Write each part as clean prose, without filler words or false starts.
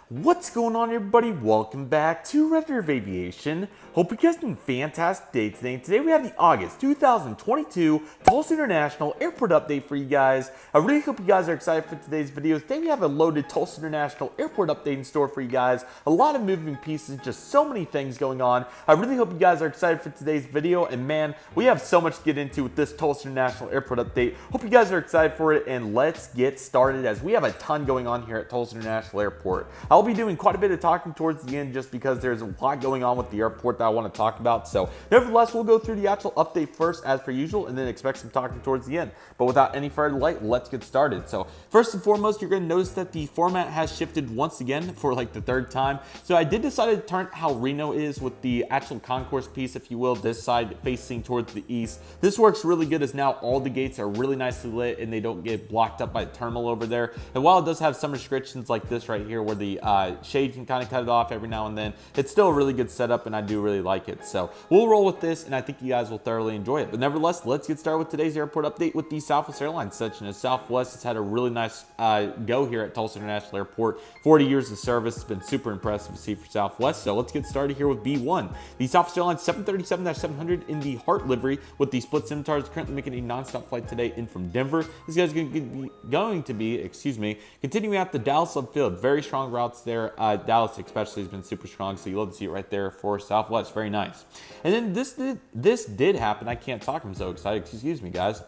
What's going on, everybody? Welcome back to Redriveraviation. Hope you guys had a fantastic day today. Today we have the August 2022 Tulsa International Airport update for you guys. I really hope you guys are excited for today's video. Today we have a loaded Tulsa International Airport update in store for you guys. A lot of moving pieces, just so many things going on. I really hope you guys are excited for today's video. And man, we have so much to get into with this Tulsa International Airport update. Hope you guys are excited for it, and let's get started as we have a ton going on here at Tulsa International Airport. I'll be doing quite a bit of talking towards the end just because there's a lot going on with the airport that I want to talk about. So nevertheless, we'll go through the actual update first as per usual and then expect some talking towards the end. But without any further delay, let's get started. So first and foremost, you're going to notice that the format has shifted once again for like the third time. So I did decide to turn how Reno is with the actual concourse piece, if you will, this side facing towards the east. This works really good as now all the gates are really nicely lit and they don't get blocked up by the terminal over there. And while it does have some restrictions like this right here where the shade can kind of cut it off every now and then, it's still a really good setup and I do really like it. So we'll roll with this and I think you guys will thoroughly enjoy it. But nevertheless, let's get started with today's airport update with the Southwest Airlines section. As Southwest has had a really nice go here at Tulsa International Airport. 40 years of service. It's been super impressive to see for Southwest. So let's get started here with B1. The Southwest Airlines 737-700 in the Heart livery with the split scimitars currently making a non-stop flight today in from Denver. This guy's going to be, continuing out the Dallas subfield. Very strong routes there. Dallas especially has been super strong, so you love to see it right there for Southwest. Very nice. And then this did happen. I can't talk. I'm so excited. Excuse me, guys.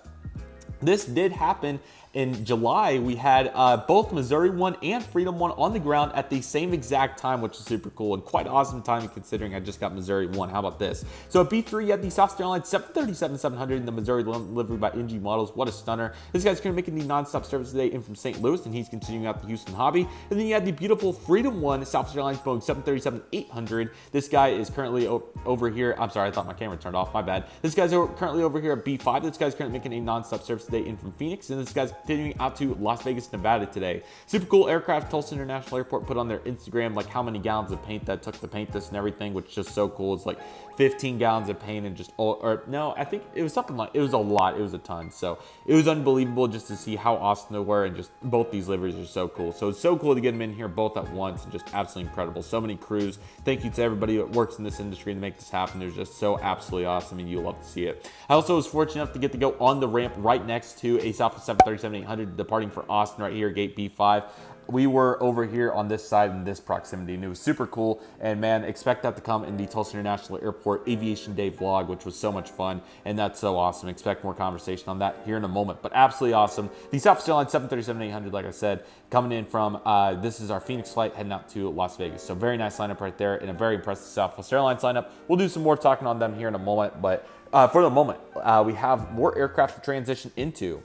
This did happen in July. We had both Missouri 1 and Freedom 1 on the ground at the same exact time, which is super cool and quite awesome timing considering I just got Missouri 1. How about this? So at B3, you had the Southwest Airlines 737-700 in the Missouri livery by NG Models. What a stunner. This guy's going to be making the non-stop service today in from St. Louis, and he's continuing out the Houston hobby. And then you had the beautiful Freedom 1 Southwest Airlines Boeing 737-800. This guy is currently over here. I'm sorry, I thought my camera turned off. My bad. This guy's currently over here at B5. This guy's currently making a non-stop service today in from Phoenix, and this guy's continuing out to Las Vegas, Nevada today. Super cool aircraft. Tulsa International Airport put on their Instagram like how many gallons of paint that took to paint this and everything, which is just so cool. It's like 15 gallons of paint and just, or no, I think it was something like, it was a lot. It was a ton. So it was unbelievable just to see how awesome they were, and just both these liveries are so cool. So it's so cool to get them in here both at once and just absolutely incredible. So many crews. Thank you to everybody that works in this industry to make this happen. They're just so absolutely awesome and you'll love to see it. I also was fortunate enough to get to go on the ramp right next to a Southwest 737-800 departing for Austin right here, gate B5. We were over here on this side in this proximity, and it was super cool. And man, expect that to come in the Tulsa International Airport Aviation Day vlog, which was so much fun, and that's so awesome. Expect more conversation on that here in a moment, but absolutely awesome. The Southwest Airlines 737-800, like I said, coming in from, this is our Phoenix flight heading out to Las Vegas. So very nice lineup right there, and a very impressive Southwest Airlines lineup. We'll do some more talking on them here in a moment, but for the moment, we have more aircraft to transition into.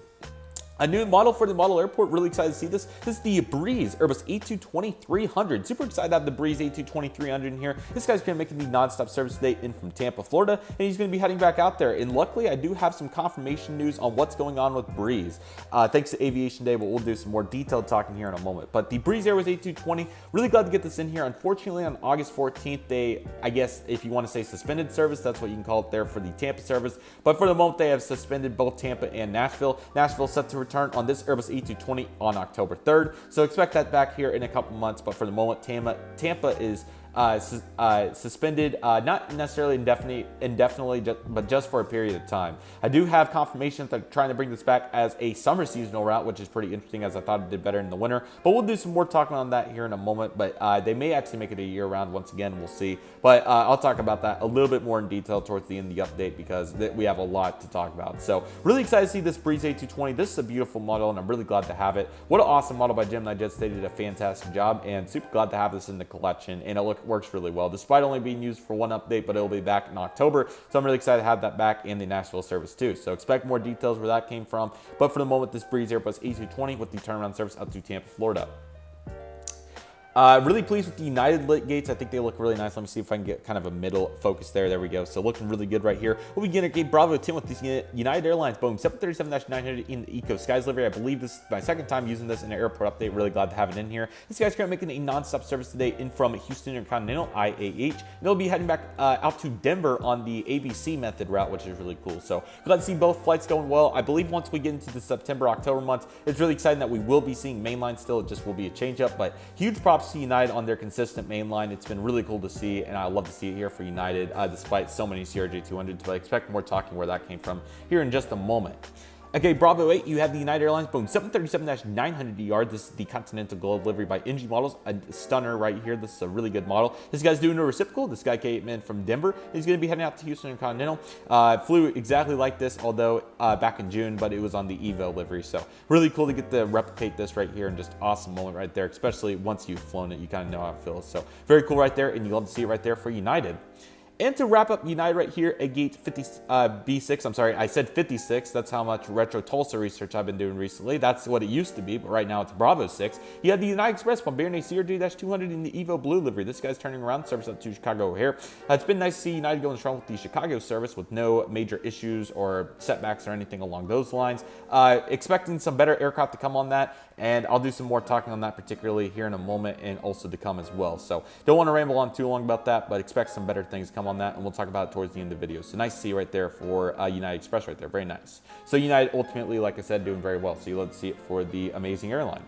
A new model for the model airport. Really excited to see this. This is the Breeze Airbus A220-300. Super excited to have the Breeze A220-300 in here. This guy's going to be making the non-stop service today in from Tampa, Florida, and he's going to be heading back out there. And luckily, I do have some confirmation news on what's going on with Breeze. Thanks to Aviation Day, but we'll do some more detailed talking here in a moment. But the Breeze Airbus A220, really glad to get this in here. Unfortunately, on August 14th, they, I guess, if you want to say suspended service, that's what you can call it there for the Tampa service. But for the moment, they have suspended both Tampa and Nashville. Nashville set to return on this Airbus A220 on October 3rd. So expect that back here in a couple months. But for the moment, Tampa is suspended, not necessarily indefinitely, but just for a period of time. I do have confirmation that they're trying to bring this back as a summer seasonal route, which is pretty interesting as I thought it did better in the winter. But we'll do some more talking on that here in a moment. But they may actually make it a year round once again. We'll see. But I'll talk about that a little bit more in detail towards the end of the update because we have a lot to talk about. So really excited to see this Breeze A220. This is a beautiful model and I'm really glad to have it. What an awesome model by Gemini. Just they did a fantastic job and super glad to have this in the collection, and it works really well despite only being used for one update, but it'll be back in October. So I'm really excited to have that back in the Nashville service too. So expect more details where that came from. But for the moment, this Breeze Airbus A220 with the turnaround service out to Tampa, Florida. Really pleased with the United lit gates. I think they look really nice. Let me see if I can get kind of a middle focus there. There we go. So looking really good right here. We'll begin at gate Bravo 10 with this United Airlines Boeing 737-900 in the Eco Skies livery. I believe this is my second time using this in an airport update. Really glad to have it in here. This guy's currently making a non-stop service today in from Houston Intercontinental, IAH. And they'll be heading back out to Denver on the ABC method route, which is really cool. So glad to see both flights going well. I believe once we get into the September, October months, it's really exciting that we will be seeing mainline still. It just will be a change up, but huge props props to United on their consistent main line. It's been really cool to see, and I love to see it here for United, despite so many CRJ200s, but I expect more talking where that came from here in just a moment. Okay, Bravo 8, you have the United Airlines Boeing 737-900ER. This is the Continental Gold livery by NG Models. A stunner right here. This is a really good model. This guy's doing a reciprocal. This guy came in from Denver. He's going to be heading out to Houston and Continental. Flew exactly like this, although back in June, but it was on the Evo livery. So really cool to get to replicate this right here, and just awesome moment right there, especially once you've flown it, you kind of know how it feels. So very cool right there, and you love to see it right there for United. And to wrap up United right here at gate 50, B6, I'm sorry, I said 56. That's how much retro Tulsa research I've been doing recently. That's what it used to be, but right now it's Bravo 6. You have the United Express Bombardier CRJ-200 in the Evo Blue livery. This guy's turning around, service up to Chicago O'Hare. It's been nice to see United going strong with the Chicago service with no major issues or setbacks or anything along those lines. Expecting some better aircraft to come on that, and I'll do some more talking on that particularly here in a moment, and also to come as well. So don't want to ramble on too long about that, but expect some better things to come on that, and we'll talk about it towards the end of the video. So nice to see right there for United Express right there. Very nice. So United ultimately, like I said, doing very well. So you love to see it for the amazing airline.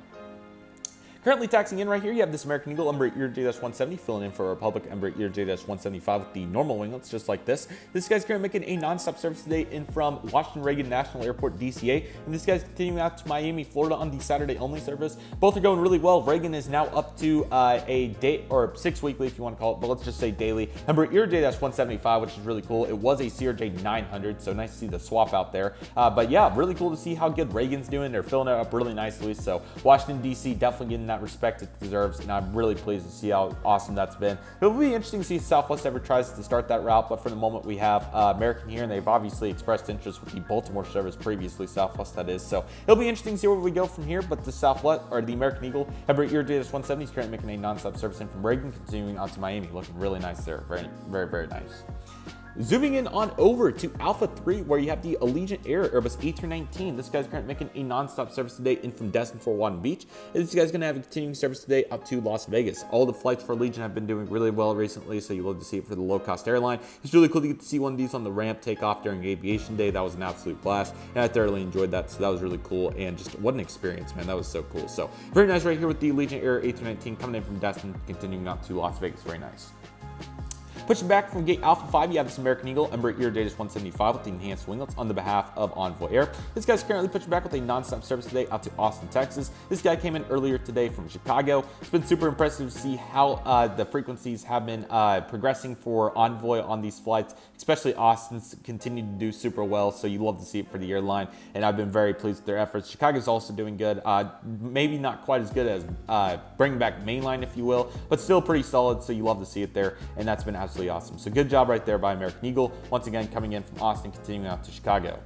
Currently taxing in right here, you have this American Eagle Embraer J-170 filling in for Republic Embraer J-175 with the normal winglets, just like this. This guy's currently making a non-stop service today in from Washington Reagan National Airport, DCA, and this guy's continuing out to Miami, Florida on the Saturday only service. Both are going really well. Reagan is now up to a day, or 6 weekly if you want to call it, but let's just say daily. Embraer J-175, which is really cool. It was a CRJ 900, so nice to see the swap out there. But yeah, really cool to see how good Reagan's doing. They're filling it up really nicely. So Washington, D.C. definitely getting that respect it deserves, and I'm really pleased to see how awesome that's been. It will be interesting to see if Southwest ever tries to start that route, but for the moment we have American here, and they've obviously expressed interest with the Baltimore service previously, Southwest that is. So it'll be interesting to see where we go from here, but the Southwest, or the American Eagle Embraer J-170 is currently making a non-stop service in from Reagan, continuing out to Miami, looking really nice there. Very, very, very nice. Zooming in on over to Alpha 3, where you have the Allegiant Air Airbus A319. This guy's currently making a non-stop service today in from Destin Fort Walton Beach. And this guy's going to have a continuing service today up to Las Vegas. All the flights for Allegiant have been doing really well recently, so you love to see it for the low-cost airline. It's really cool to get to see one of these on the ramp take off during Aviation Day. That was an absolute blast, and I thoroughly enjoyed that, so that was really cool, and just what an experience, man. That was so cool. So very nice right here with the Allegiant Air A319 coming in from Destin, continuing out to Las Vegas. Very nice. Pushing back from gate Alpha 5, you have this American Eagle Embraer J-175 with the enhanced winglets on the behalf of Envoy Air. This guy's currently pushing back with a non-stop service today out to Austin, Texas. This guy came in earlier today from Chicago. It's been super impressive to see how the frequencies have been progressing for Envoy on these flights, especially Austin's continue to do super well, so you love to see it for the airline, and I've been very pleased with their efforts. Chicago's also doing good, maybe not quite as good as bringing back mainline, if you will, but still pretty solid, so you love to see it there, and that's been absolutely awesome. So good job right there by American Eagle. Once again, coming in from Austin, continuing out to Chicago.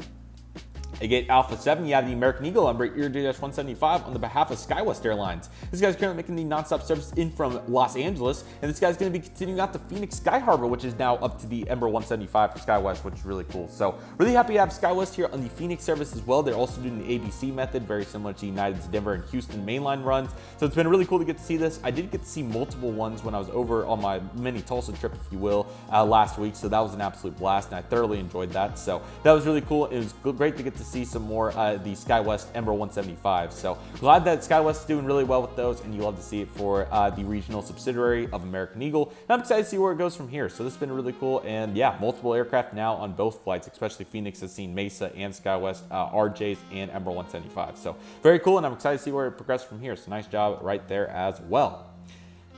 At gate Alpha 7, you have the American Eagle Embraer J-175 on the behalf of SkyWest Airlines. This guy's currently making the non-stop service in from Los Angeles, and this guy's going to be continuing out to Phoenix Sky Harbor, which is now up to the Embraer 175 for SkyWest, which is really cool. So really happy to have SkyWest here on the Phoenix service as well. They're also doing the ABC method, very similar to United's Denver and Houston mainline runs. So it's been really cool to get to see this. I did get to see multiple ones when I was over on my mini Tulsa trip, if you will, last week. So that was an absolute blast, and I thoroughly enjoyed that. So that was really cool. It was great to get to see some more the SkyWest Embraer 175. So glad that SkyWest is doing really well with those, and you love to see it for the regional subsidiary of American Eagle. And I'm excited to see where it goes from here. So this has been really cool, and yeah, multiple aircraft now on both flights, especially Phoenix has seen Mesa and SkyWest RJs and Embraer 175. So very cool, and I'm excited to see where it progresses from here. So nice job right there as well.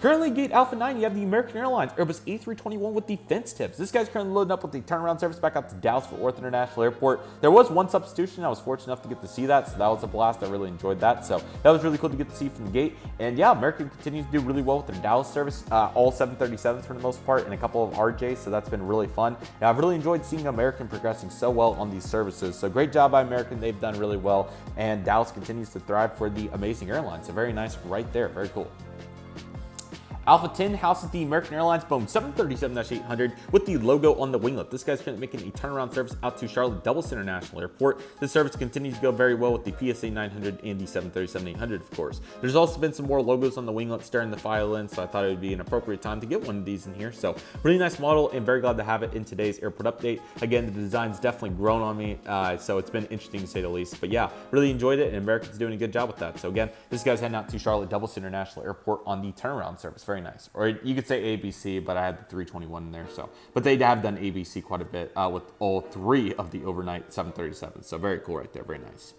Currently, gate Alpha 9, you have the American Airlines Airbus A321 with the fence tips. This guy's currently loading up with the turnaround service back out to Dallas-Fort Worth International Airport. There was one substitution. I was fortunate enough to get to see that, so that was a blast. I really enjoyed that. So that was really cool to get to see from the gate. And yeah, American continues to do really well with their Dallas service, all 737s for the most part, and a couple of RJs, so that's been really fun. And I've really enjoyed seeing American progressing so well on these services. So great job by American. They've done really well, and Dallas continues to thrive for the amazing airline. So very nice right there. Very cool. Alpha 10 houses the American Airlines Boeing 737-800 with the logo on the winglet. This guy's currently making a turnaround service out to Charlotte Dulles International Airport. This service continues to go very well with the PSA 900 and the 737-800, of course. There's also been some more logos on the winglet starting to file in, so I thought it would be an appropriate time to get one of these in here. So really nice model, and very glad to have it in today's airport update. Again, the design's definitely grown on me, so it's been interesting to say the least. But yeah, really enjoyed it, and American's doing a good job with that. So again, this guy's heading out to Charlotte Dulles International Airport on the turnaround service. Very nice. Or you could say ABC, but I had the 321 in there. So, but they have done ABC quite a bit with all three of the overnight 737s. So very cool right there. Very nice.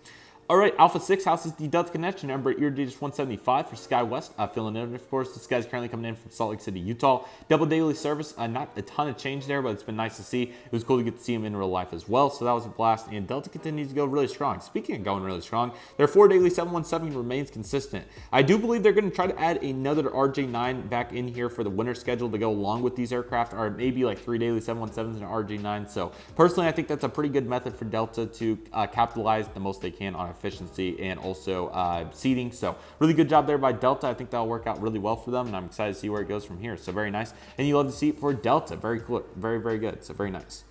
All right, Alpha 6 houses the Delta connection number EarDigits 175 for SkyWest. Filling in, of course. This guy's currently coming in from Salt Lake City, Utah. Double daily service. Not a ton of change there, but it's been nice to see. It was cool to get to see him in real life as well, so that was a blast. And Delta continues to go really strong. Speaking of going really strong, their 4 daily 717 remains consistent. I do believe they're going to try to add another RJ9 back in here for the winter schedule to go along with these aircraft, or maybe like 3 daily 717s and an RJ9. So personally, I think that's a pretty good method for Delta to capitalize the most they can on efficiency and also seating. So really good job there by Delta. I think that'll work out really well for them, and I'm excited to see where it goes from here. So very nice, and you love to see it for Delta. Very cool, very good. So very nice.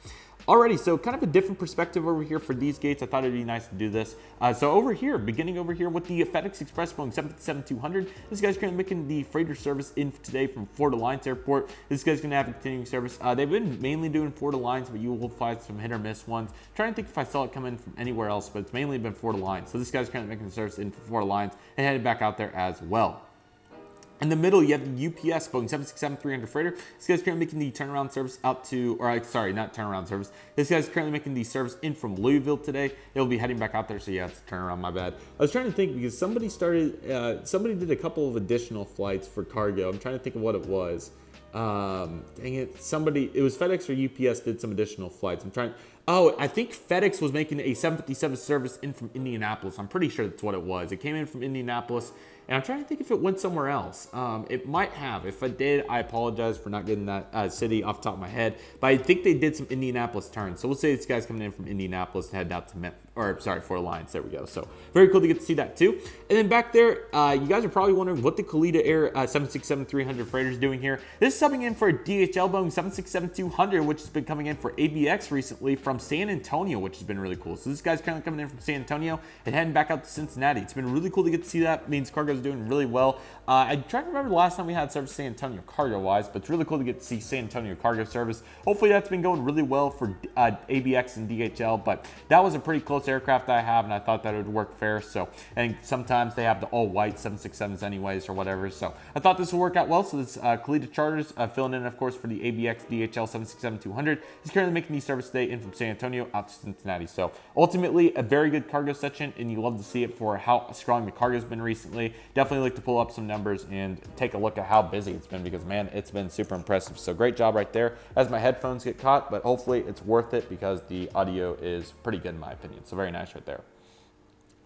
Alrighty, so kind of a different perspective over here for these gates. I thought it'd be nice to do this. So over here, beginning over here with the FedEx Express Boeing 757-200, this guy's currently making the freighter service in today from Florida Alliance Airport. This guy's going to have a continuing service. They've been mainly doing Florida Alliance, but you will find some hit or miss ones. I'm trying to think if I saw it come in from anywhere else, but it's mainly been Florida Alliance. So this guy's currently making the service in for Florida Alliance and headed back out there as well. In the middle, you have the UPS Boeing 767-300 freighter. This guy's currently making the turnaround service out to, or sorry, not turnaround service. This guy's currently making the service in from Louisville today. It'll be heading back out there, so yeah, it's a turnaround, my bad. I was trying to think because somebody did a couple of additional flights for cargo. I'm trying to think of what it was. Dang it, it was FedEx or UPS did some additional flights. I think FedEx was making a 757 service in from Indianapolis. I'm pretty sure that's what it was. It came in from Indianapolis, and I'm trying to think if it went somewhere else. It might have. If it did, I apologize for not getting that city off the top of my head. But I think they did some Indianapolis turns. So we'll say this guy's coming in from Indianapolis and heading out to Fort Alliance. There we go. So very cool to get to see that too. And then back there, you guys are probably wondering what the Kalitta Air 767-300 freighter is doing here. This is subbing in for a DHL Boeing 767-200, which has been coming in for ABX recently from San Antonio, which has been really cool. So this guy's currently coming in from San Antonio and heading back out to Cincinnati. It's been really cool to get to see that. It means cargo's doing really well. I'm trying to remember the last time we had service San Antonio cargo-wise, but it's really cool to get to see San Antonio cargo service. Hopefully that's been going really well for ABX and DHL, but that was a pretty close aircraft I have, and I thought that it would work fair. So, and sometimes they have the all-white 767s anyways or whatever. So I thought this would work out well. So this Kalitta Charters filling in, of course, for the ABX DHL 767-200. He's currently making the service today in from San Antonio out to Cincinnati. So ultimately a very good cargo section, and you love to see it for how strong the cargo's been recently. Definitely like to pull up some numbers and take a look at how busy it's been, because man, it's been super impressive. So great job right there as my headphones get caught, but hopefully it's worth it because the audio is pretty good in my opinion. So very nice right there.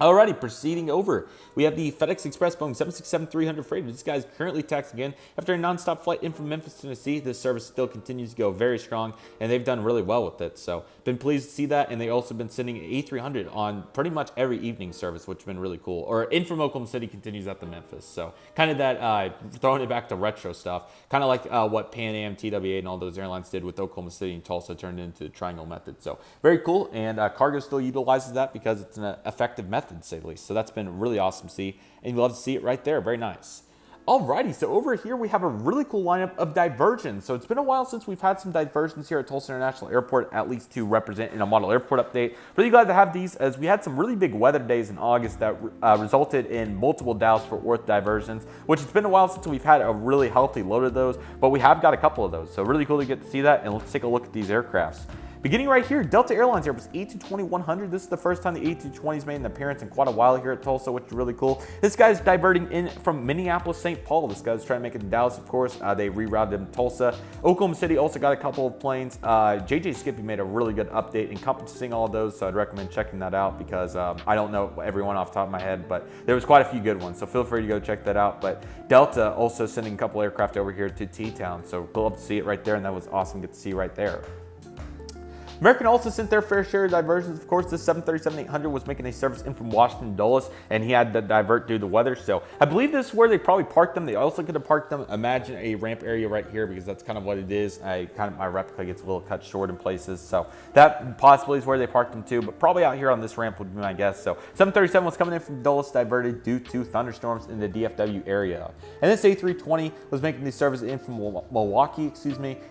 Alrighty, proceeding over, we have the FedEx Express Boeing 767-300 freighter. This guy's currently taxiing in after a nonstop flight in from Memphis, Tennessee. This service still continues to go very strong, and they've done really well with it. So been pleased to see that, and they've also been sending an A300 on pretty much every evening service, which has been really cool. Or in from Oklahoma City continues at the Memphis. So kind of that, throwing it back to retro stuff, kind of like what Pan Am, TWA, and all those airlines did with Oklahoma City and Tulsa, turned into the triangle method. So very cool, and cargo still utilizes that because it's an effective method, to say the least. So that's been really awesome to see, and you love to see it right there. Very nice. Alrighty, so over here we have a really cool lineup of diversions. So it's been a while since we've had some diversions here at Tulsa International Airport, at least to represent in a model airport update. Really glad to have these, as we had some really big weather days in August that resulted in multiple Dallas-Fort Worth diversions, which it's been a while since we've had a really healthy load of those, but we have got a couple of those. So really cool to get to see that, and let's take a look at these aircrafts. Beginning right here, Delta Airlines Airbus A220-100. This is the first time the A220's made an appearance in quite a while here at Tulsa, which is really cool. This guy's diverting in from Minneapolis, St. Paul. This guy's trying to make it to Dallas, of course. They rerouted him to Tulsa. Oklahoma City also got a couple of planes. JJ Skippy made a really good update encompassing all of those, so I'd recommend checking that out because I don't know everyone off the top of my head, but there was quite a few good ones, so feel free to go check that out. But Delta also sending a couple aircraft over here to T-Town, so we'll love to see it right there, and that was awesome to get to see right there. American also sent their fair share of diversions. Of course, this 737-800 was making a service in from Washington Dulles, and he had to divert due to the weather. So I believe this is where they probably parked them. They also could have parked them. Imagine a ramp area right here, because that's kind of what it is. My replica gets a little cut short in places, so that possibly is where they parked them too. But probably out here on this ramp would be my guess. So 737 was coming in from Dulles, diverted due to thunderstorms in the DFW area, and this A320 was making the service in from Milwaukee,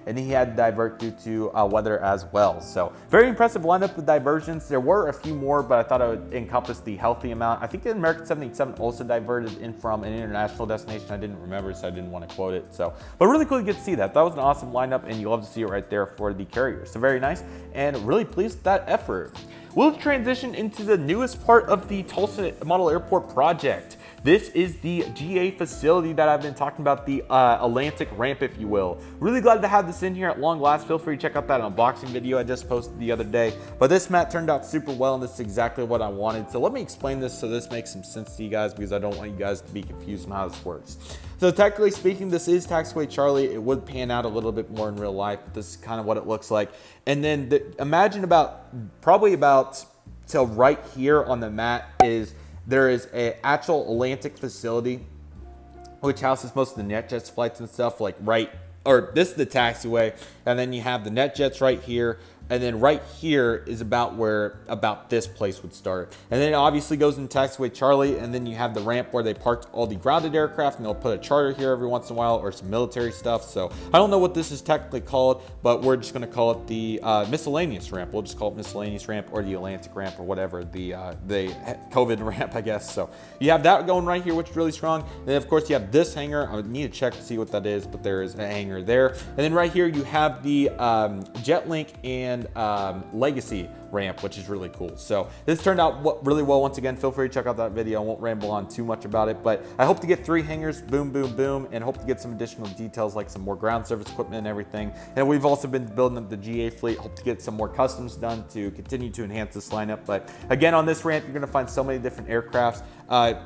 and he had to divert due to weather as well. So very impressive lineup of diversions. There were a few more, but I thought I would encompass the healthy amount. I think the American 787 also diverted in from an international destination. I didn't remember, so I didn't want to quote it. So, but really cool to get to see that. That was an awesome lineup, and you love to see it right there for the carrier. So very nice, and really pleased with that effort. We'll transition into the newest part of the Tulsa Model Airport project. This is the GA facility that I've been talking about, the Atlantic ramp, if you will. Really glad to have this in here at long last. Feel free to check out that unboxing video I just posted the other day. But this mat turned out super well, and this is exactly what I wanted. So let me explain this so this makes some sense to you guys, because I don't want you guys to be confused on how this works. So technically speaking, this is Taxiway Charlie. It would pan out a little bit more in real life, but this is kind of what it looks like. And then imagine probably about till right here on the mat there is an actual Atlantic facility which houses most of the NetJets flights and stuff, this is the taxiway, and then you have the NetJets right here, and then right here is about this place would start. And then it obviously goes in Taxiway Charlie, and then you have the ramp where they parked all the grounded aircraft, and they'll put a charter here every once in a while, or some military stuff. So I don't know what this is technically called, but we're just gonna call it the miscellaneous ramp. We'll just call it miscellaneous ramp, or the Atlantic ramp, or whatever, the COVID ramp, I guess. So you have that going right here, which is really strong. And then of course you have this hangar. I would need to check to see what that is, but there is a hangar there. And then right here you have the JetLink and Legacy ramp, which is really cool. So this turned out really well. Once again, feel free to check out that video. I won't ramble on too much about it, but I hope to get 3 hangars, boom, boom, boom, and hope to get some additional details like some more ground service equipment and everything. And we've also been building up the GA fleet. Hope to get some more customs done to continue to enhance this lineup. But again, on this ramp, you're going to find so many different aircrafts.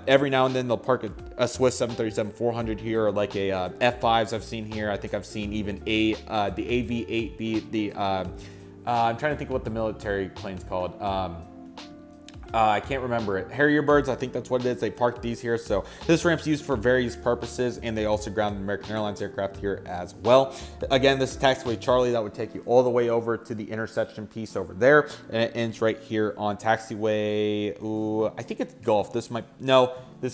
Every now and then they'll park a Swiss 737-400 here, or like a F5s I've seen here. I think I've seen even the AV-8B, I'm trying to think of what the military plane's called. I can't remember it. Harrier birds, I think that's what it is. They parked these here. So this ramp's used for various purposes, and they also grounded American Airlines aircraft here as well. Again, this is Taxiway Charlie. That would take you all the way over to the intersection piece over there, and it ends right here on Taxiway. Ooh, I think it's Gulf. This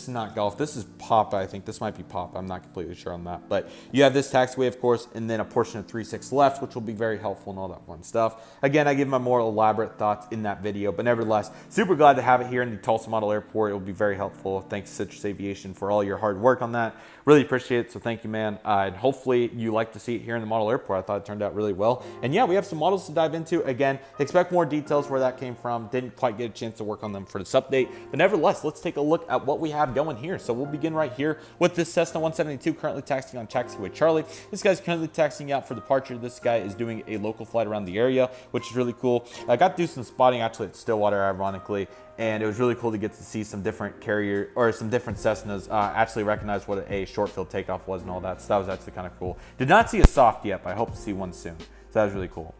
is not Gulf. This is Pop. I think this might be Pop. I'm not completely sure on that. But you have this taxiway, of course, and then a portion of 36 left, which will be very helpful and all that fun stuff. Again, I give my more elaborate thoughts in that video, but nevertheless, super glad to have it here in the Tulsa Model Airport. It will be very helpful. Thanks to Citrus Aviation for all your hard work on that. Really appreciate it. So thank you, man. And hopefully you like to see it here in the Model Airport. I thought it turned out really well. And yeah, we have some models to dive into. Again, expect more details where that came from. Didn't quite get a chance to work on them for this update, but nevertheless, let's take a look at what we have going here. So we'll begin right here with this Cessna 172 currently taxiing on Taxiway Charlie. This guy's currently taxiing out for departure. This guy is doing a local flight around the area, which is really cool. I got to do some spotting actually at Stillwater, ironically, and it was really cool to get to see some different carrier or some different Cessnas, actually recognize what a short field takeoff was and all that. So that was actually kind of cool. Did not see a soft yet, but I hope to see one soon. So that was really cool.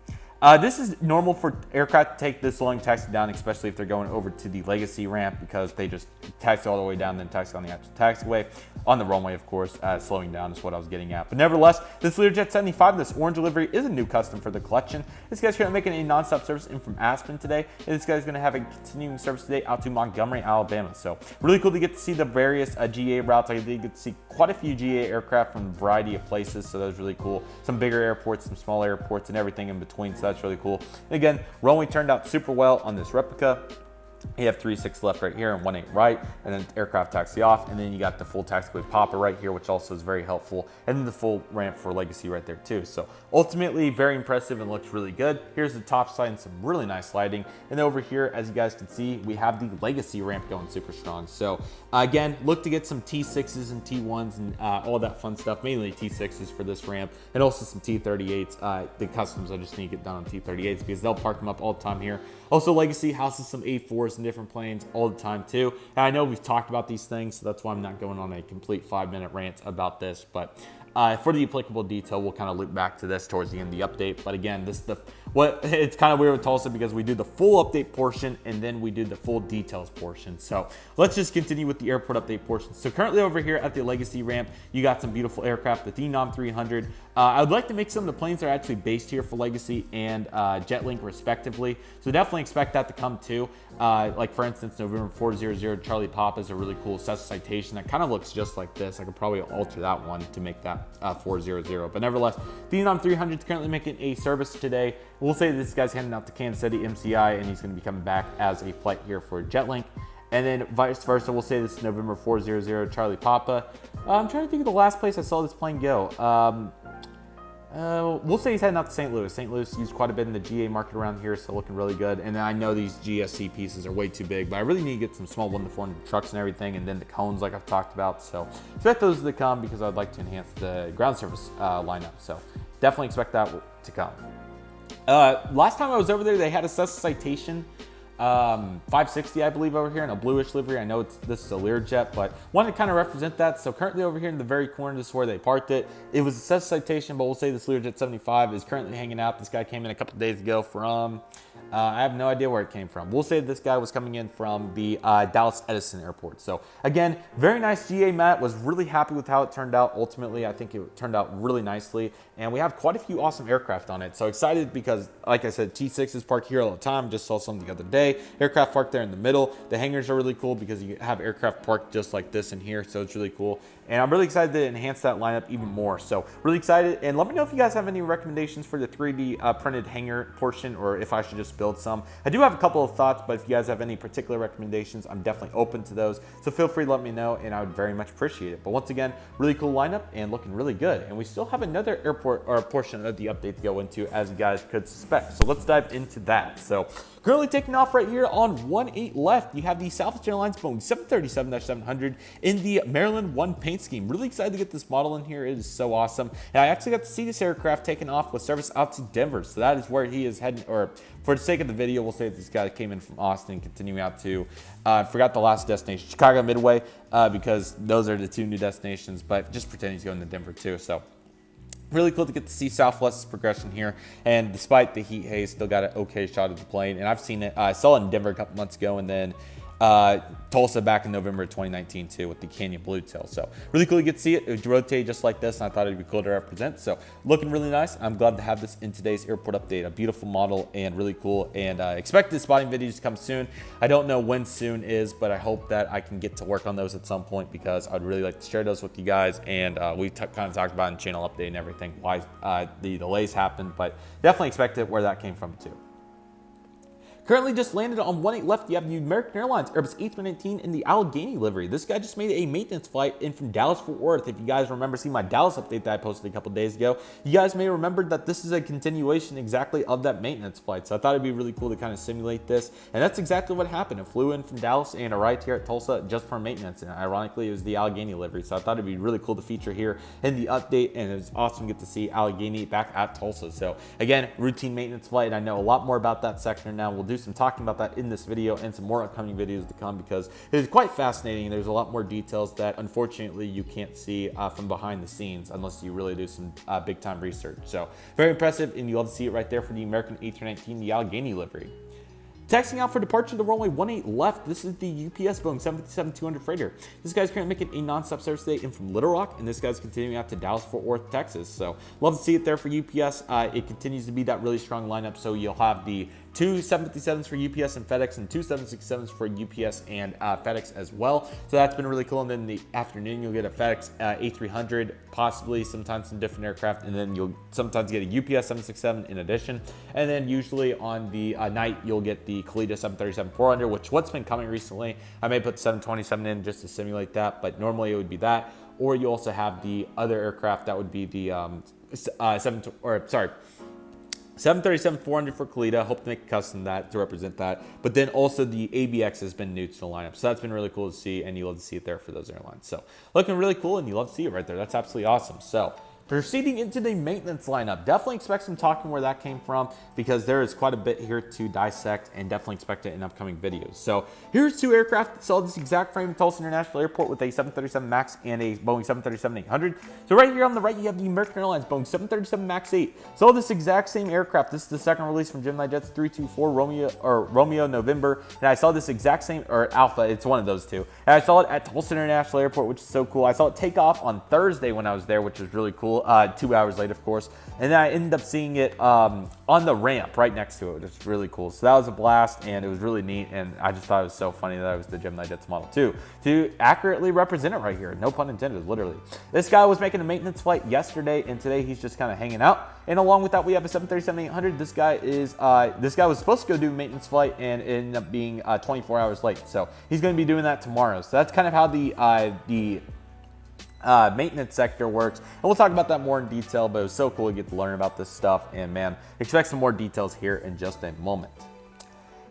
This is normal for aircraft to take this long taxi down, especially if they're going over to the Legacy ramp, because they just taxi all the way down, then taxi on the actual taxiway. On the runway, of course, slowing down is what I was getting at. But nevertheless, this Learjet 75, this orange delivery, is a new custom for the collection. This guy's currently making a nonstop service in from Aspen today, and this guy's going to have a continuing service today out to Montgomery, Alabama. So really cool to get to see the various GA routes. I did get to see quite a few GA aircraft from a variety of places, so that was really cool. Some bigger airports, some small airports, and everything in between, so that's really cool. And again, runway turned out super well on this replica. You have 36 left right here and 18 right, and then aircraft taxi off, and then you got the full taxiway popper right here, which also is very helpful, and then the full ramp for Legacy right there too. So ultimately very impressive and looks really good. Here's the top side and some really nice lighting, and over here, as you guys can see, we have the Legacy ramp going super strong. So again, look to get some T6s and T1s and all that fun stuff, mainly T6s for this ramp, and also some T38s. The customs I just need to get done on T38s because they'll park them up all the time here. Also, Legacy houses some A4s and different planes all the time too. And I know we've talked about these things, so that's why I'm not going on a complete 5-minute rant about this. But for the applicable detail, we'll kind of loop back to this towards the end of the update. But again, it's kind of weird with Tulsa because we do the full update portion and then we do the full details portion. So let's just continue with the airport update portion. So currently over here at the Legacy ramp, you got some beautiful aircraft, the Phenom 300. I would like to make some of the planes that are actually based here for Legacy and JetLink respectively. So definitely expect that to come too. Like for instance, November 400 Charlie Papa is a really cool Cessna Citation that kind of looks just like this. I could probably alter that one to make that 400. But nevertheless, Phenom 300 is currently making a service today. We'll say this guy's heading out to Kansas City MCI and he's going to be coming back as a flight here for JetLink. And then vice versa, we'll say this is November 400 Charlie Papa. I'm trying to think of the last place I saw this plane go. We'll say he's heading out to St. Louis. St. Louis used quite a bit in the GA market around here, so looking really good. And then I know these GSC pieces are way too big, but I really need to get some small 1 to 400 trucks and everything, and then the cones like I've talked about. So expect those to come because I'd like to enhance the ground service lineup. So definitely expect that to come. Last time I was over there, they had a Cessna Citation 560, I believe, over here in a bluish livery. I know this is a Learjet, but wanted to kind of represent that. So currently over here in the very corner, this is where they parked it. It was a Cessna Citation, but we'll say this Learjet 75 is currently hanging out. This guy came in a couple days ago from, I have no idea where it came from. We'll say this guy was coming in from the Dallas Edison Airport. So again, very nice GA mat. Was really happy with how it turned out. Ultimately, I think it turned out really nicely. And we have quite a few awesome aircraft on it. So excited because, like I said, T6 is parked here all the time. Just saw some the other day. Aircraft parked there in the middle. The hangars are really cool because you have aircraft parked just like this in here. So it's really cool. And I'm really excited to enhance that lineup even more. So really excited. And let me know if you guys have any recommendations for the 3D printed hangar portion, or if I should just build some. I do have a couple of thoughts, but if you guys have any particular recommendations, I'm definitely open to those. So feel free to let me know, and I would very much appreciate it. But once again, really cool lineup and looking really good. And we still have another airport or portion of the update to go into, as you guys could suspect. So let's dive into that. So currently taking off right here on 18 left, you have the Southwest Airlines Boeing 737-700 in the Maryland 1 paint scheme. Really excited to get this model in here. It is so awesome. And I actually got to see this aircraft taken off with service out to Denver. So that is where he is heading, or for the sake of the video, we'll say this guy came in from Austin, continuing out to, I forgot the last destination, Chicago Midway, because those are the 2 new destinations, but just pretend he's going to Denver too. So really cool to get to see Southwest's progression here, and despite the heat haze, still got an okay shot of the plane. And I've seen it, I saw it in Denver a couple months ago, and then Tulsa back in November of 2019 too with the Canyon Blue Tail. So really cool to get to see it. It would rotate just like this, and I thought it'd be cool to represent. So looking really nice. I'm glad to have this in today's airport update. A beautiful model and really cool, and expect the spotting videos to come soon. I don't know when soon is, but I hope that I can get to work on those at some point, because I'd really like to share those with you guys. And we kind of talked about in channel update and everything why the delays happened, but definitely expect it where that came from too. Currently just landed on 18 left, you have the American Airlines Airbus A319 in the Allegheny livery. This guy just made a maintenance flight in from Dallas Fort Worth. If you guys remember seeing my Dallas update that I posted a couple days ago, you guys may remember that this is a continuation exactly of that maintenance flight. So I thought it'd be really cool to kind of simulate this. And that's exactly what happened. It flew in from Dallas and arrived here at Tulsa just for maintenance. And ironically, it was the Allegheny livery. So I thought it'd be really cool to feature here in the update. And it was awesome to get to see Allegheny back at Tulsa. So again, routine maintenance flight. And I know a lot more about that sector now. We'll do some talking about that in this video and some more upcoming videos to come, because it is quite fascinating. There's a lot more details that unfortunately you can't see from behind the scenes unless you really do some big time research. So very impressive, and you love to see it right there for the American A319, the Allegheny livery. Taxiing out for departure to the runway 18 left, this is the UPS Boeing 757-200 freighter. This guy's currently making a non-stop service today in from Little Rock, and this guy's continuing out to Dallas Fort Worth, Texas. So love to see it there for UPS. It continues to be that really strong lineup. So you'll have the 2 757s for UPS and FedEx, and 2 767s for UPS and FedEx as well. So that's been really cool. And then in the afternoon, you'll get a FedEx A300, possibly sometimes some different aircraft, and then you'll sometimes get a UPS 767 in addition. And then usually on the night, you'll get the Kalitta 737-400, which what's been coming recently. I may put the 727 in just to simulate that, but normally it would be that. Or you also have the other aircraft that would be the 737-400 for Kalitta. Hope to make a custom that to represent that. But then also the ABX has been new to the lineup. So that's been really cool to see, and you love to see it there for those airlines. So looking really cool, and you love to see it right there. That's absolutely awesome. So Proceeding into the maintenance lineup, definitely expect some talking where that came from because there is quite a bit here to dissect and definitely expect it in upcoming videos. So here's two aircraft that saw this exact frame at Tulsa International Airport with a 737 MAX and a Boeing 737-800. So right here on the right, you have the American Airlines Boeing 737 MAX 8. So this exact same aircraft. This is the second release from Gemini Jets 324 Romeo November. And I saw this exact same, or Alpha, it's one of those two. And I saw it at Tulsa International Airport, which is so cool. I saw it take off on Thursday when I was there, which was really cool. 2 hours late, of course. And then I ended up seeing it on the ramp right next to it, which is really cool. So that was a blast, and it was really neat. And I just thought it was so funny that I was the Gemini Jets Model 2 to accurately represent it right here. No pun intended, literally. This guy was making a maintenance flight yesterday, and today he's just kind of hanging out. And along with that, we have a 737-800. This guy was supposed to go do a maintenance flight and it ended up being 24 hours late. So he's going to be doing that tomorrow. So that's kind of how the maintenance sector works, and we'll talk about that more in detail, but it was so cool to get to learn about this stuff, and man, expect some more details here in just a moment.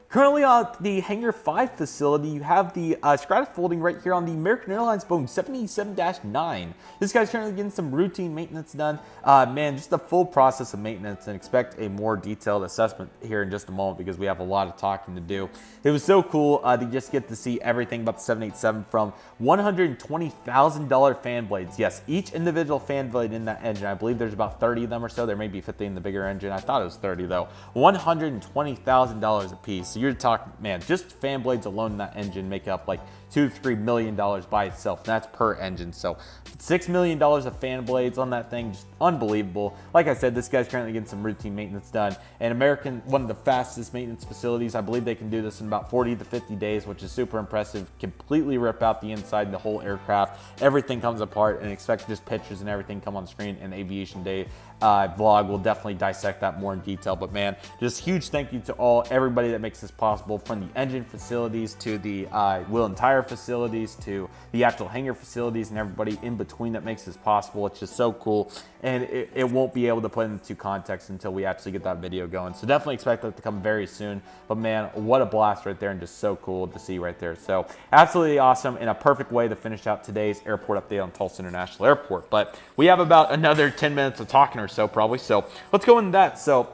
Currently at the Hangar 5 facility, you have the scaffolding right here on the American Airlines Boeing 787-9. This guy's currently getting some routine maintenance done. Man, just the full process of maintenance, and expect a more detailed assessment here in just a moment because we have a lot of talking to do. It was so cool to just get to see everything about the 787 from $120,000 fan blades. Yes, each individual fan blade in that engine, I believe there's about 30 of them or so. There may be 50 in the bigger engine. I thought it was 30 though. $120,000 a piece. So you're talking, man, just fan blades alone in that engine make up like $2 to $3 million by itself. And that's per engine. So $6 million of fan blades on that thing, just unbelievable. Like I said, this guy's currently getting some routine maintenance done. And American, one of the fastest maintenance facilities, I believe they can do this in about 40 to 50 days, which is super impressive. Completely rip out the inside and the whole aircraft. Everything comes apart, and expect just pictures and everything come on screen. And Aviation Day vlog will definitely dissect that more in detail. But man, just huge thank you to everybody that makes this possible, from the engine facilities to the wheel and tire facilities to the actual hangar facilities and everybody in between that makes this possible. It's just so cool, and it won't be able to put into context until we actually get that video going. So definitely expect that to come very soon. But man, what a blast right there, and just so cool to see right there. So absolutely awesome, and a perfect way to finish out today's airport update on Tulsa International Airport. But we have about another 10 minutes of talking or so probably, so let's go into that. So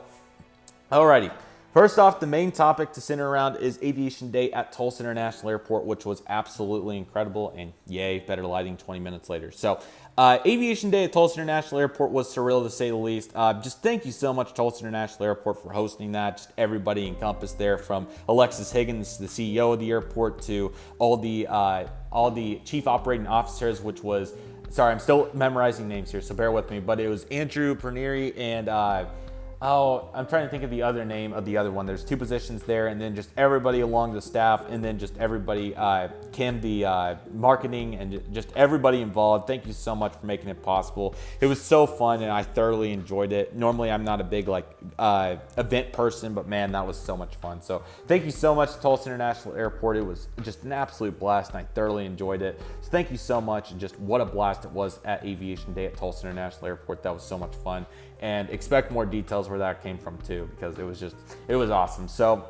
alrighty, first off, the main topic to center around is Aviation Day at Tulsa International Airport, which was absolutely incredible, and yay, better lighting 20 minutes later. So Aviation Day at Tulsa International Airport was surreal, to say the least. Just thank you so much, Tulsa International Airport, for hosting that. Just everybody encompassed there, from Alexis Higgins, the CEO of the airport, to all the chief operating officers, which was, sorry, I'm still memorizing names here, so bear with me, but it was Andrew Pernieri and I'm trying to think of the other name of the other one. There's two positions there, and then just everybody along the staff, and then just everybody, Kim, the marketing, and just everybody involved. Thank you so much for making it possible. It was so fun, and I thoroughly enjoyed it. Normally, I'm not a big event person, but man, that was so much fun. So thank you so much, Tulsa International Airport. It was just an absolute blast, and I thoroughly enjoyed it. So thank you so much, and just what a blast it was at Aviation Day at Tulsa International Airport. That was so much fun, and expect more details where that came from too, because it was awesome. So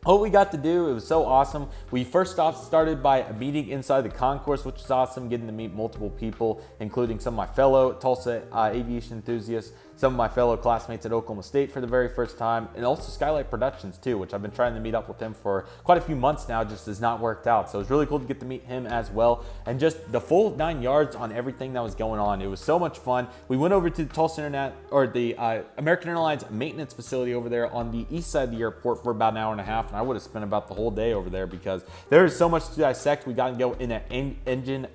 what we got to do, it was so awesome. We first off started by a meeting inside the concourse, which was awesome, getting to meet multiple people, including some of my fellow Tulsa aviation enthusiasts, some of my fellow classmates at Oklahoma State for the very first time, and also Skylight Productions too, which I've been trying to meet up with him for quite a few months now, just has not worked out. So it was really cool to get to meet him as well, and just the full 9 yards on everything that was going on. It was so much fun. We went over to the Tulsa the American Airlines maintenance facility over there on the east side of the airport for about an hour and a half, and I would have spent about the whole day over there because there is so much to dissect. We got to go in an engine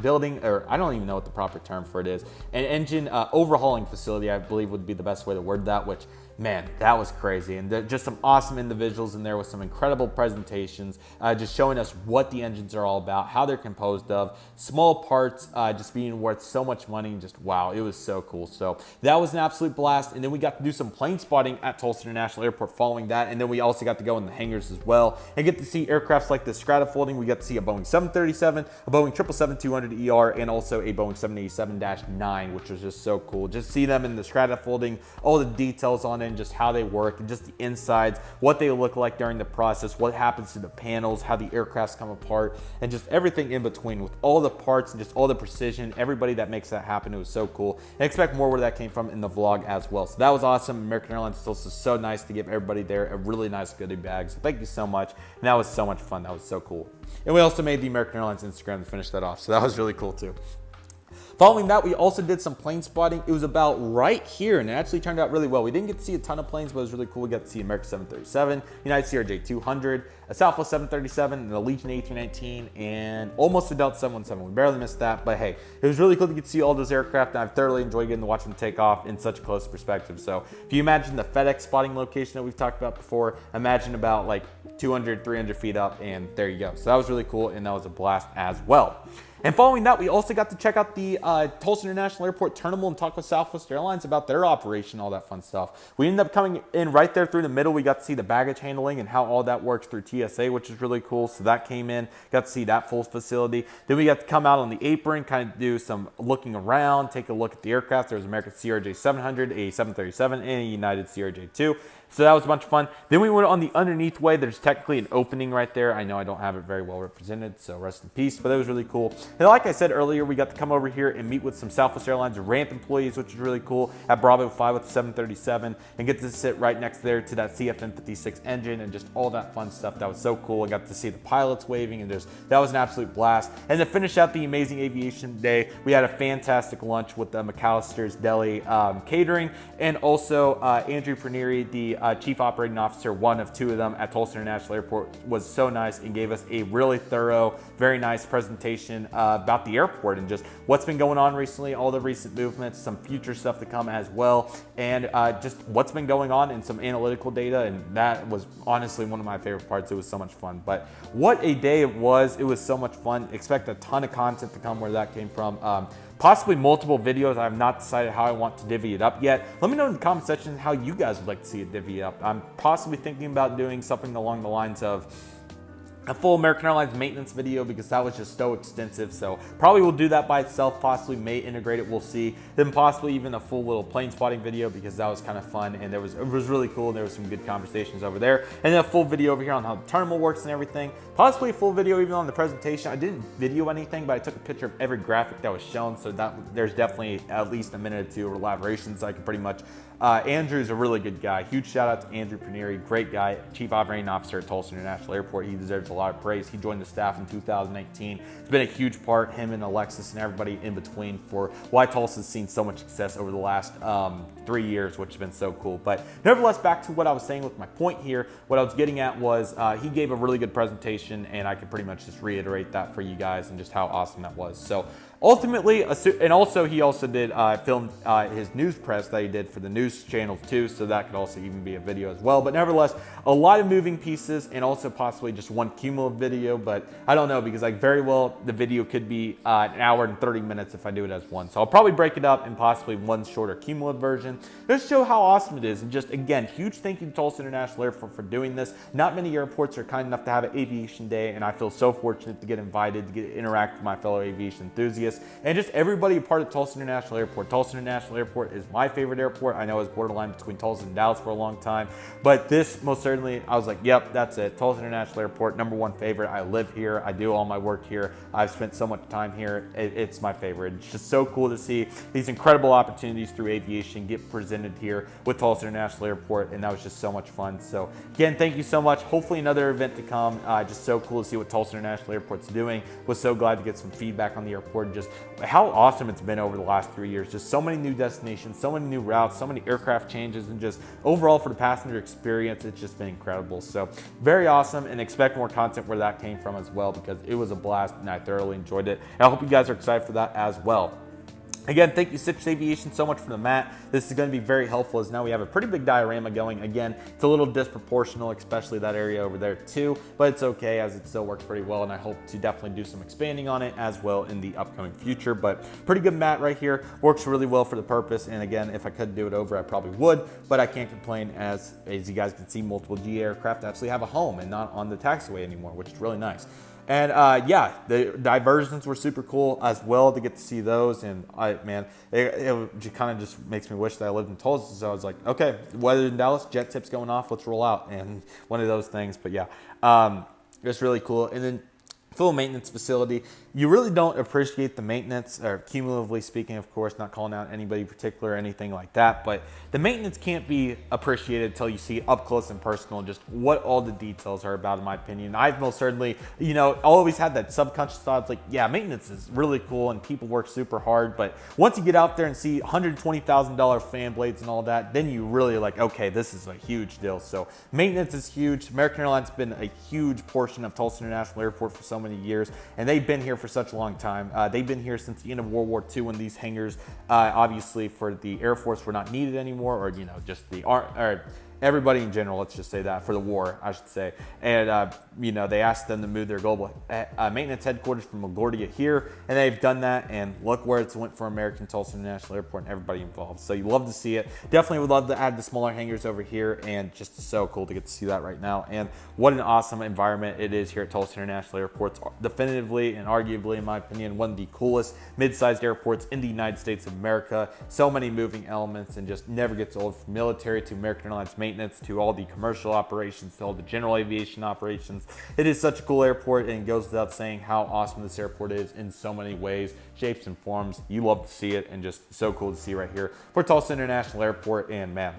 building, or I don't even know what the proper term for it is, an engine overhauling facility, I believe would be the best way to word that, which, man, that was crazy. And just some awesome individuals in there with some incredible presentations, just showing us what the engines are all about, how they're composed of, small parts, just being worth so much money. Just wow, it was so cool. So that was an absolute blast. And then we got to do some plane spotting at Tulsa International Airport following that. And then we also got got to go in the hangars as well and get to see aircrafts like the stratofolding. We got to see a Boeing 737, a Boeing 777-200ER, and also a Boeing 787-9, which was just so cool. Just see them in the stratofolding, all the details on it, and just how they work, and just the insides, what they look like during the process, what happens to the panels, how the aircrafts come apart, and just everything in between with all the parts and just all the precision, everybody that makes that happen. It was so cool. And expect more where that came from in the vlog as well. So that was awesome. American Airlines is also so nice to give everybody there a really nice goodie bag. So thank you so much. And that was so much fun. That was so cool. And we also made the American Airlines Instagram to finish that off. So that was really cool too. Following that, we also did some plane spotting. It was about right here, and it actually turned out really well. We didn't get to see a ton of planes, but it was really cool. We got to see American 737, United CRJ-200, a Southwest 737, an Allegiant A319, and almost a Delta 717. We barely missed that, but hey, it was really cool to get to see all those aircraft, and I've thoroughly enjoyed getting to watch them take off in such a close perspective. So if you imagine the FedEx spotting location that we've talked about before, imagine about like 200, 300 feet up, and there you go. So that was really cool, and that was a blast as well. And following that, we also got to check out the Tulsa International Airport terminal and talk with Southwest Airlines about their operation, all that fun stuff. We ended up coming in right there through the middle. We got to see the baggage handling and how all that works through TSA, which is really cool. So that came in, got to see that full facility. Then we got to come out on the apron, kind of do some looking around, take a look at the aircraft. There was American CRJ-700, a 737, and a United CRJ-2. So that was a bunch of fun. Then we went on the underneath way. There's technically an opening right there. I know I don't have it very well represented, so rest in peace, but that was really cool. And like I said earlier, we got to come over here and meet with some Southwest Airlines ramp employees, which is really cool, at Bravo 5 with the 737, and get to sit right next there to that CFM56 engine and just all that fun stuff. That was so cool. I got to see the pilots waving, and that was an absolute blast. And to finish out the amazing aviation day, we had a fantastic lunch with the McAllister's Deli Catering, and also Andrew Pernieri, the Chief Operating Officer, one of two of them at Tulsa International Airport, was so nice and gave us a really thorough, very nice presentation about the airport and just what's been going on recently, all the recent movements, some future stuff to come as well, and just what's been going on and some analytical data. And that was honestly one of my favorite parts. It was so much fun. But what a day it was. It was so much fun. Expect a ton of content to come where that came from. Possibly multiple videos. I have not decided how I want to divvy it up yet. Let me know in the comment section how you guys would like to see it divvy up. I'm possibly thinking about doing something along the lines of a full American Airlines maintenance video, because that was just so extensive. So probably will do that by itself, possibly may integrate it, we'll see. Then possibly even a full little plane spotting video, because that was kind of fun and it was really cool. There was some good conversations over there. And then a full video over here on how the terminal works and everything. Possibly a full video even on the presentation. I didn't video anything, but I took a picture of every graphic that was shown, so that there's definitely at least a minute or two of elaboration, so I can pretty much Andrew's a really good guy. Huge shout out to Andrew Pernieri, great guy, Chief Operating Officer at Tulsa International Airport. He deserves a lot of praise. He joined the staff in 2019. It's been a huge part, him and Alexis and everybody in between, for why Tulsa's seen so much success over the last 3 years, which has been so cool. But nevertheless, back to what I was saying with my point here, what I was getting at was he gave a really good presentation, and I could pretty much just reiterate that for you guys and just how awesome that was. So ultimately, and also he also did film his news press that he did for the news channels too, so that could also even be a video as well. But nevertheless, a lot of moving pieces, and also possibly just one cumulative video, but I don't know, because like very well the video could be an hour and 30 minutes if I do it as one. So I'll probably break it up in possibly one shorter cumulative version, just to show how awesome it is. And just again, huge thank you to Tulsa International Airport for doing this. Not many airports are kind enough to have an aviation day, and I feel so fortunate to get invited to get interact with my fellow aviation enthusiasts and just everybody a part of Tulsa International Airport. Tulsa International Airport is my favorite airport. I know it was borderline between Tulsa and Dallas for a long time, but this most certainly, I was like, yep, that's it. Tulsa International Airport, #1 favorite. I live here. I do all my work here. I've spent so much time here. It's my favorite. It's just so cool to see these incredible opportunities through aviation get presented here with Tulsa International Airport, and that was just so much fun. So again, thank you so much. Hopefully another event to come. Just so cool to see what Tulsa International Airport's doing. Was so glad to get some feedback on the airport and just how awesome it's been over the last 3 years. Just so many new destinations, so many new routes, so many aircraft changes, and just overall for the passenger experience, it's just been incredible. So very awesome, and expect more content where that came from as well, because it was a blast and I thoroughly enjoyed it. And I hope you guys are excited for that as well. Again, thank you Citrus Aviation so much for the mat. This is going to be very helpful as now we have a pretty big diorama going. Again, it's a little disproportional, especially that area over there too, but it's okay as it still works pretty well, and I hope to definitely do some expanding on it as well in the upcoming future. But pretty good mat right here, works really well for the purpose, and again, if I could do it over, I probably would, but I can't complain as you guys can see, multiple G aircraft actually have a home and not on the taxiway anymore, which is really nice. And yeah, the diversions were super cool as well to get to see those. And it kind of just makes me wish that I lived in Tulsa. So I was like, okay, weather in Dallas, jet tips going off, let's roll out. And one of those things. But yeah, it's really cool. And then full maintenance facility. You really don't appreciate the maintenance, or cumulatively speaking, of course, not calling out anybody particular or anything like that, but the maintenance can't be appreciated until you see up close and personal just what all the details are about, in my opinion. I've most certainly, always had that subconscious thought, like, yeah, maintenance is really cool and people work super hard, but once you get out there and see $120,000 fan blades and all that, then you really like, okay, this is a huge deal. So maintenance is huge. American Airlines has been a huge portion of Tulsa International Airport for so many years, and they've been here for such a long time. They've been here since the end of World War II when these hangars, obviously for the Air Force, were not needed anymore, or just the everybody in general, let's just say that, for the war, I should say. And, they asked them to move their global maintenance headquarters from LaGuardia here, and they've done that, and look where it's went for American Tulsa International Airport and everybody involved. So you love to see it. Definitely would love to add the smaller hangars over here, and just so cool to get to see that right now. And what an awesome environment it is here at Tulsa International Airport. It's definitively and arguably, in my opinion, one of the coolest mid-sized airports in the United States of America. So many moving elements, and just never gets old, from military to American Airlines maintenance to all the commercial operations to all the general aviation operations. It is such a cool airport, and it goes without saying how awesome this airport is in so many ways, shapes and forms. You love to see it, and just so cool to see right here for Tulsa International Airport. And man,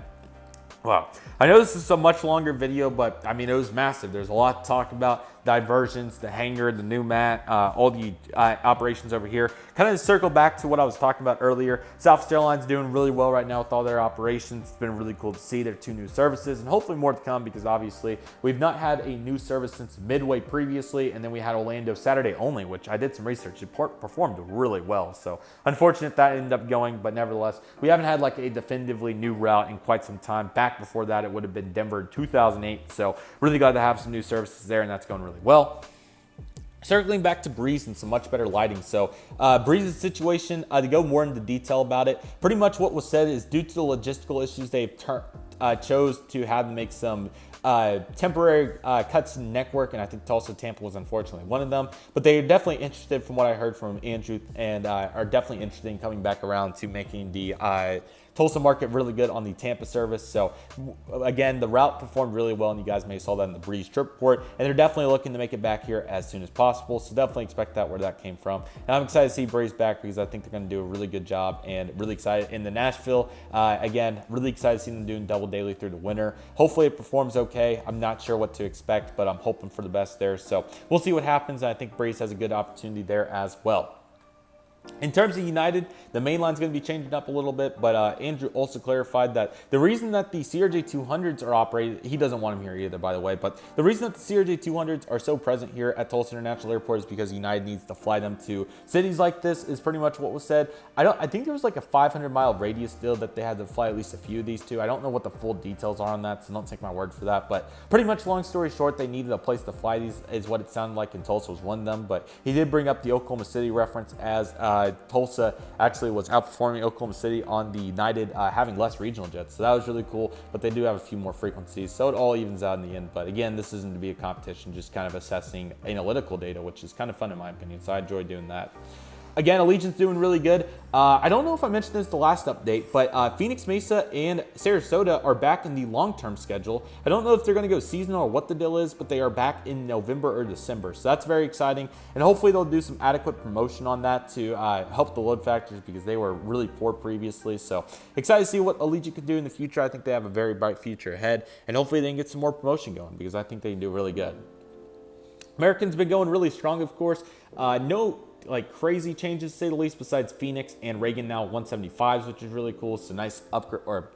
wow. I know this is a much longer video, but I mean, it was massive. There's a lot to talk about. Diversions, the hangar, the new mat, all the operations over here. Kind of circle back to what I was talking about earlier. Southwest Airlines doing really well right now with all their operations. It's been really cool to see their 2 new services, and hopefully more to come, because obviously we've not had a new service since Midway previously, and then we had Orlando Saturday only, which I did some research. It performed really well. So unfortunate that ended up going, but nevertheless, we haven't had like a definitively new route in quite some time. Back before that, it would have been Denver in 2008. So really glad to have some new services there, and that's going really well. Circling back to Breeze and some much better lighting. So Breeze's situation, to go more into detail about it, pretty much what was said is due to the logistical issues, they've chose to have them make some temporary cuts in network, and I think Tulsa Tampa was unfortunately one of them, but they're definitely interested, from what I heard from Andrew, and are definitely interested in coming back around to making the Tulsa market really good on the Tampa service. So again, the route performed really well, and you guys may have saw that in the Breeze trip report, and they're definitely looking to make it back here as soon as possible. So definitely expect that, where that came from. And I'm excited to see Breeze back, because I think they're going to do a really good job, and really excited in the Nashville. Again, really excited to see them doing double daily through the winter. Hopefully it performs okay. I'm not sure what to expect, but I'm hoping for the best there. So we'll see what happens. And I think Breeze has a good opportunity there as well. In terms of United, the main line's going to be changing up a little bit, but Andrew also clarified that the reason that the CRJ200s are operated, he doesn't want them here either, by the way, but the reason that the CRJ200s are so present here at Tulsa International Airport is because United needs to fly them to cities like this, is pretty much what was said. I think there was like a 500-mile radius deal that they had to fly at least a few of these to. I don't know what the full details are on that, so don't take my word for that, but pretty much, long story short, they needed a place to fly these, is what it sounded like, and Tulsa was one of them. But he did bring up the Oklahoma City reference, as Tulsa actually was outperforming Oklahoma City on the United having less regional jets. So that was really cool, but they do have a few more frequencies, so it all evens out in the end. But again, this isn't to be a competition, just kind of assessing analytical data, which is kind of fun in my opinion, so I enjoy doing that. Again, Allegiant's doing really good. I don't know if I mentioned this the last update, but Phoenix Mesa and Sarasota are back in the long-term schedule. I don't know if they're going to go seasonal or what the deal is, but they are back in November or December. So that's very exciting. And hopefully they'll do some adequate promotion on that to help the load factors, because they were really poor previously. So excited to see what Allegiant could do in the future. I think they have a very bright future ahead. And hopefully they can get some more promotion going, because I think they can do really good. American's been going really strong, of course. No like crazy changes to say the least, besides Phoenix and Reagan now 175s, which is really cool. So nice upgrade, or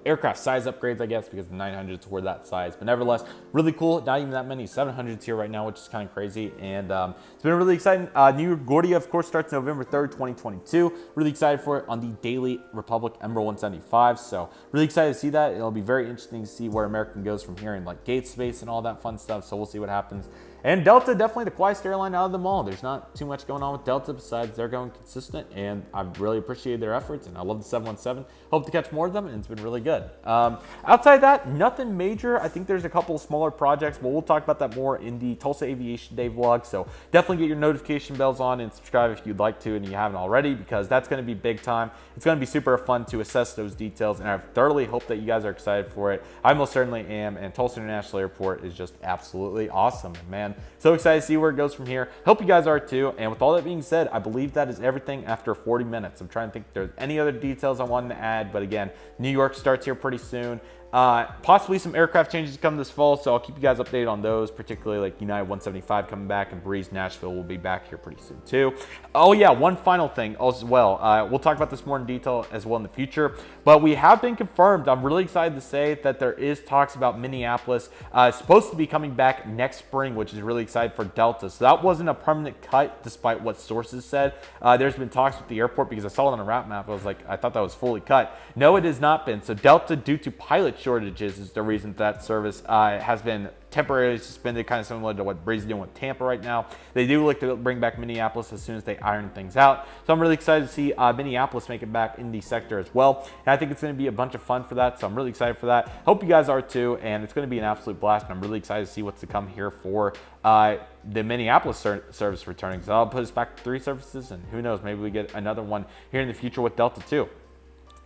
aircraft size upgrades, I guess, because the 900s were that size. But nevertheless, really cool. Not even that many 700s here right now, which is kind of crazy. And it's been really exciting. New Gordia, of course, starts November 3rd, 2022. Really excited for it on the Daily Republic Emerald 175. So really excited to see that. It'll be very interesting to see where American goes from here, and like gate space and all that fun stuff. So we'll see what happens. And Delta, definitely the quietest airline out of them all. There's not too much going on with Delta besides they're going consistent, and I've really appreciated their efforts, and I love the 717. Hope to catch more of them, and it's been really good. Outside that, nothing major. I think there's a couple of smaller projects, but we'll talk about that more in the Tulsa Aviation Day vlog. So definitely get your notification bells on and subscribe if you'd like to and you haven't already, because that's going to be big time. It's going to be super fun to assess those details, and I thoroughly hope that you guys are excited for it. I most certainly am, and Tulsa International Airport is just absolutely awesome, man. So excited to see where it goes from here. Hope you guys are too. And with all that being said, I believe that is everything after 40 minutes. I'm trying to think if there's any other details I wanted to add, but again, New York starts here pretty soon. Possibly some aircraft changes to come this fall, so I'll keep you guys updated on those, particularly like United 175 coming back, and Breeze Nashville will be back here pretty soon too. Oh yeah, one final thing as well. We'll talk about this more in detail as well in the future, but we have been confirmed. I'm really excited to say that there is talks about Minneapolis supposed to be coming back next spring, which is really exciting for Delta. So that wasn't a permanent cut, despite what sources said. There's been talks with the airport, because I saw it on a route map. I thought that was fully cut. No, it has not been. So Delta, due to pilot shortages, is the reason that service has been temporarily suspended, kind of similar to what Breeze is doing with Tampa right now. They do look to bring back Minneapolis as soon as they iron things out. So I'm really excited to see Minneapolis make it back in the sector as well. And I think it's going to be a bunch of fun for that. So I'm really excited for that. Hope you guys are too. And it's going to be an absolute blast. And I'm really excited to see what's to come here for the Minneapolis service returning. So I'll put us back to 3 services, and who knows, maybe we get another one here in the future with Delta too.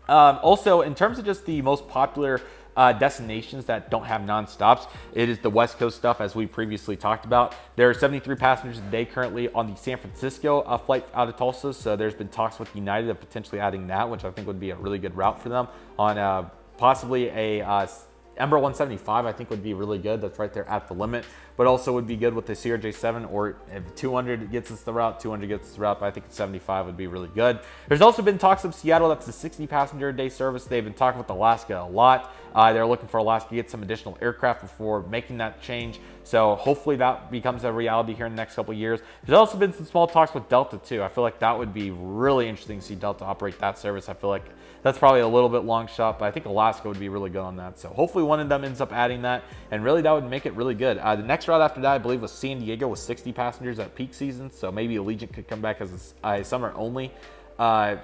Also, in terms of just the most popular destinations that don't have non-stops, it is the West Coast stuff, as we previously talked about. There are 73 passengers a day currently on the San Francisco flight out of Tulsa, so there's been talks with United of potentially adding that, which I think would be a really good route for them on possibly a Embraer 175. I think would be really good. That's right there at the limit, but also would be good with the CRJ7, or if 200 gets us the route, 200 gets us the route, but I think 75 would be really good. There's also been talks of Seattle. That's a 60 passenger a day service. They've been talking with Alaska a lot. They're looking for Alaska to get some additional aircraft before making that change. So hopefully that becomes a reality here in the next couple of years. There's also been some small talks with Delta too. I feel like that would be really interesting to see Delta operate that service. I feel like that's probably a little bit long shot, but I think Alaska would be really good on that. So hopefully one of them ends up adding that, and really that would make it really good. The next route after that, I believe, was San Diego with 60 passengers at peak season. So maybe Allegiant could come back as a summer only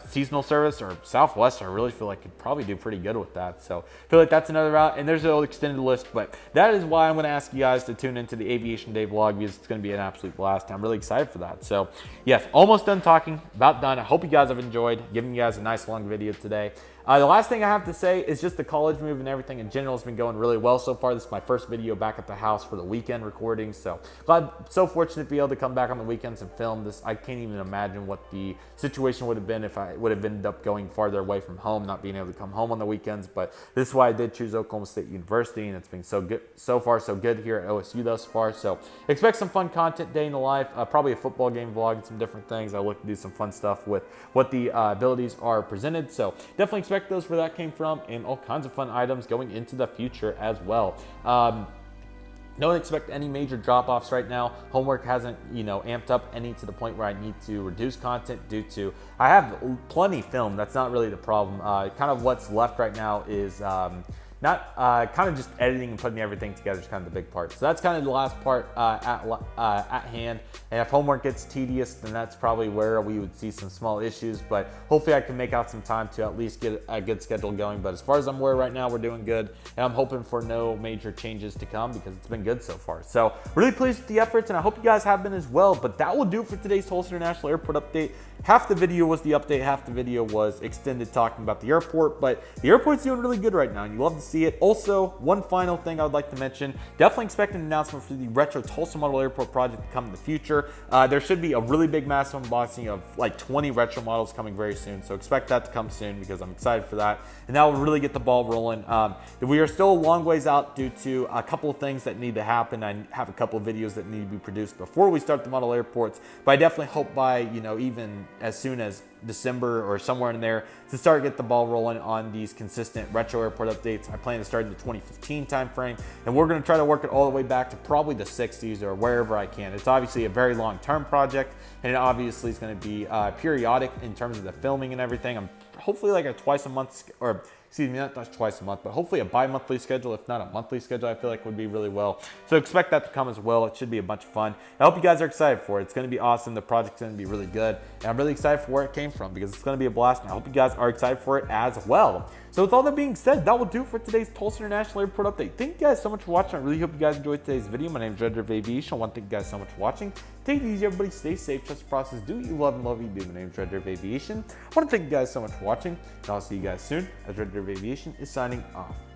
seasonal service, or Southwest. I really feel like could probably do pretty good with that. So I feel like that's another route, and there's an extended list, but that is why I'm going to ask you guys to tune into the Aviation Day vlog, because it's going to be an absolute blast. I'm really excited for that. So yes, almost done talking, about done. I hope you guys have enjoyed giving you guys a nice long video today. The last thing I have to say is just the college move and everything in general has been going really well so far. This is my first video back at the house for the weekend recording, so glad, so fortunate to be able to come back on the weekends and film this. I can't even imagine what the situation would have been if I would have ended up going farther away from home, not being able to come home on the weekends. But this is why I did choose Oklahoma State University, and it's been so good so far, so good here at OSU thus far. So expect some fun content day in the life, probably a football game vlog and some different things. I look to do some fun stuff with what the abilities are presented, so definitely expect those where that came from, and all kinds of fun items going into the future as well. Don't expect any major drop-offs right now. Homework hasn't, amped up any to the point where I need to reduce content due to, I have plenty filmed. That's not really the problem. Kind of what's left right now is not kind of just editing and putting everything together is kind of the big part. So that's kind of the last part at hand. And if homework gets tedious, then that's probably where we would see some small issues. But hopefully I can make out some time to at least get a good schedule going. But as far as I'm aware right now, we're doing good. And I'm hoping for no major changes to come, because it's been good so far. So really pleased with the efforts, and I hope you guys have been as well. But that will do it for today's Tulsa International Airport update. Half the video was the update, half the video was extended talking about the airport. But the airport's doing really good right now, and you love to see see it. Also, one final thing I would like to mention, definitely expect an announcement for the retro Tulsa Model Airport project to come in the future. There should be a really big massive unboxing of like 20 retro models coming very soon, so expect that to come soon because I'm excited for that, and that will really get the ball rolling. We are still a long ways out due to a couple of things that need to happen. I have a couple of videos that need to be produced before we start the model airports, but I definitely hope by, you know, even as soon as December or somewhere in there to start get the ball rolling on these consistent retro airport updates. I plan to start in the 2015 timeframe, and we're going to try to work it all the way back to probably the 60s or wherever I can. It's obviously a very long-term project, and it obviously is going to be periodic in terms of the filming and everything. I'm hopefully like a twice a month, or excuse me, not twice a month, but hopefully a bi-monthly schedule, if not a monthly schedule, I feel like would be really well. So expect that to come as well. It should be a bunch of fun. I hope you guys are excited for it. It's going to be awesome. The project's going to be really good, and I'm really excited for where it came from because it's going to be a blast, and I hope you guys are excited for it as well. So with all that being said, that will do for today's Tulsa International Airport update. Thank you guys so much for watching. I really hope you guys enjoyed today's video. My name is Redriveraviation. I want to thank you guys so much for watching. Take it easy, everybody. Stay safe. Trust the process. Do what you love and love what you do. My name is Redriveraviation. I want to thank you guys so much for watching, and I'll see you guys soon as Redriveraviation is signing off.